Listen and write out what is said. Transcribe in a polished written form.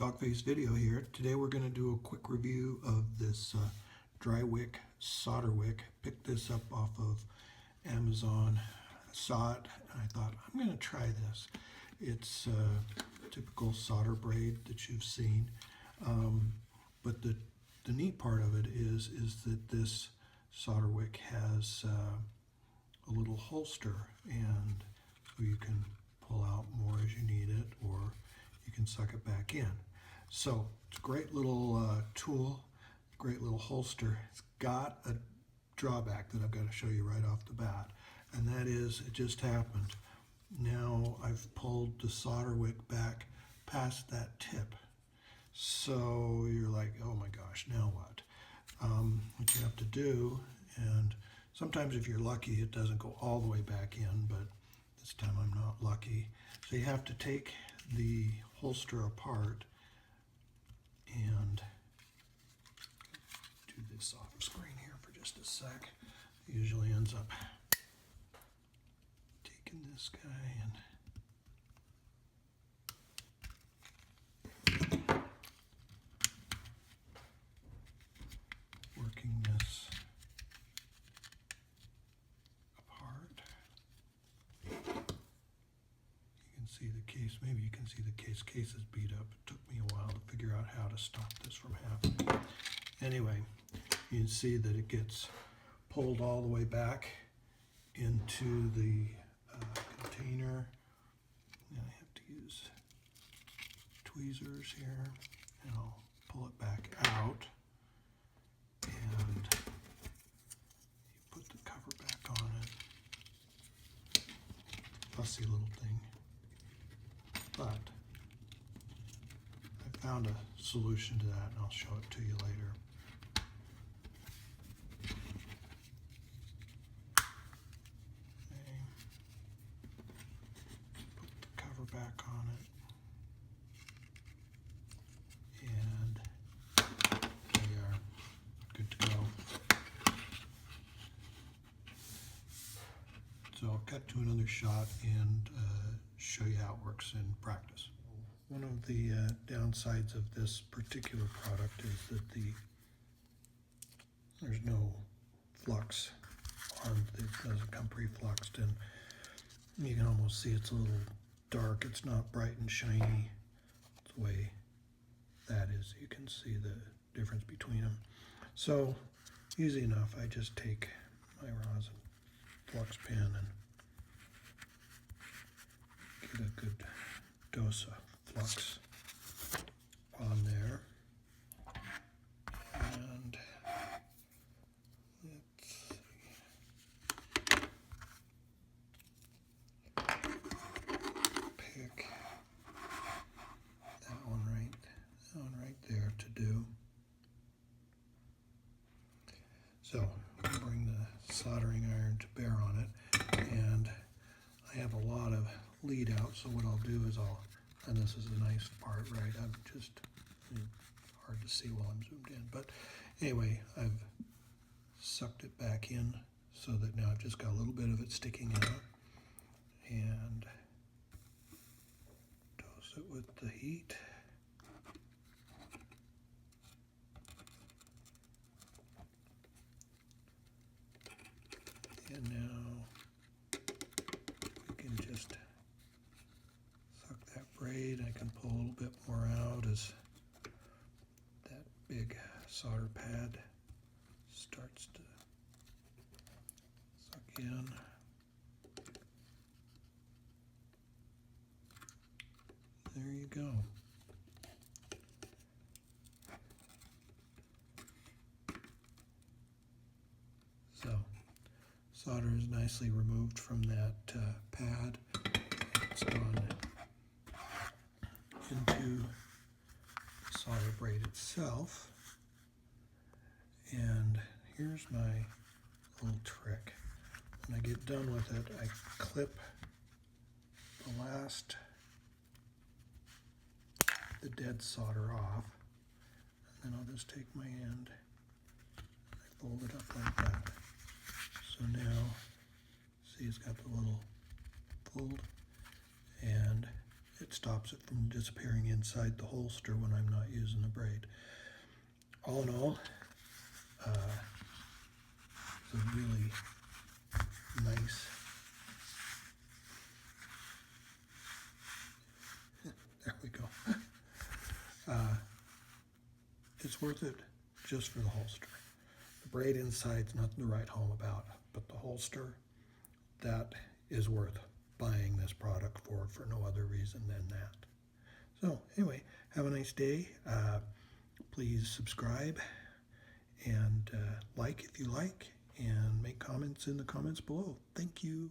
Dogface video here. Today we're going to do a quick review of this Dri-Wick solder wick. Picked this up off of Amazon. I saw it and I thought, I'm going to try this. It's typical solder braid that you've seen. But the neat part of it is that this solder wick has a little holster, and so you can pull out more as you need it, or you can suck it back in. So it's a great little tool, great little holster. It's got a drawback that I've got to show you right off the bat, and that is it just happened. Now I've pulled the solder wick back past that tip. So you're like, oh my gosh, now what? What you have to do, and sometimes if you're lucky it doesn't go all the way back in, but this time I'm not lucky. So you have to take the holster apart and do this off screen here for just a sec. It usually ends up taking this guy and working this apart. You can see the case, maybe you can see the case. Case is beat up. It took me a while to figure out how to stop this from happening. Anyway, you can see that it gets pulled all the way back into the container. Now I have to use tweezers here, and I'll pull it back out. And you put the cover back on it. Fussy little thing. But I found a solution to that, and I'll show it to you later. Okay. Put the cover back on it. And there you are. Good to go. So I'll cut to another shot and show you how it works in practice. One of the downsides of this particular product is that there's no flux on it. Doesn't come pre-fluxed, and you can almost see it's a little dark. It's not bright and shiny. It's the way that is. You can see the difference between them. So easy enough. I just take my rosin flux pen and get a good dose of flux on there. And let's see. Pick that one right there to do. So bring the soldering iron to bear on it, and I have a lot of lead out, so what I'll do is and this is a nice part, right? I'm just, hard to see while I'm zoomed in, but anyway, I've sucked it back in so that now I've just got a little bit of it sticking out, and dose it with the heat. And now we can just suck that braid. I can pull a little bit more out as that big solder pad starts to suck in. There you go. So solder is nicely removed from that pad. It's gone into the solder braid itself. And here's my little trick. When I get done with it, I clip the dead solder off, and then I'll just take my end and I fold it up like that. So now, see, it's got the little fold, and It stops it from disappearing inside the holster when I'm not using the braid. All in all, it's a really nice, there we go. It's worth it just for the holster. The braid inside's nothing to write home about, but the holster, that is worth buying this product for no other reason than that. So anyway, have a nice day. Please subscribe and like if you like, and make comments in the comments below. Thank you.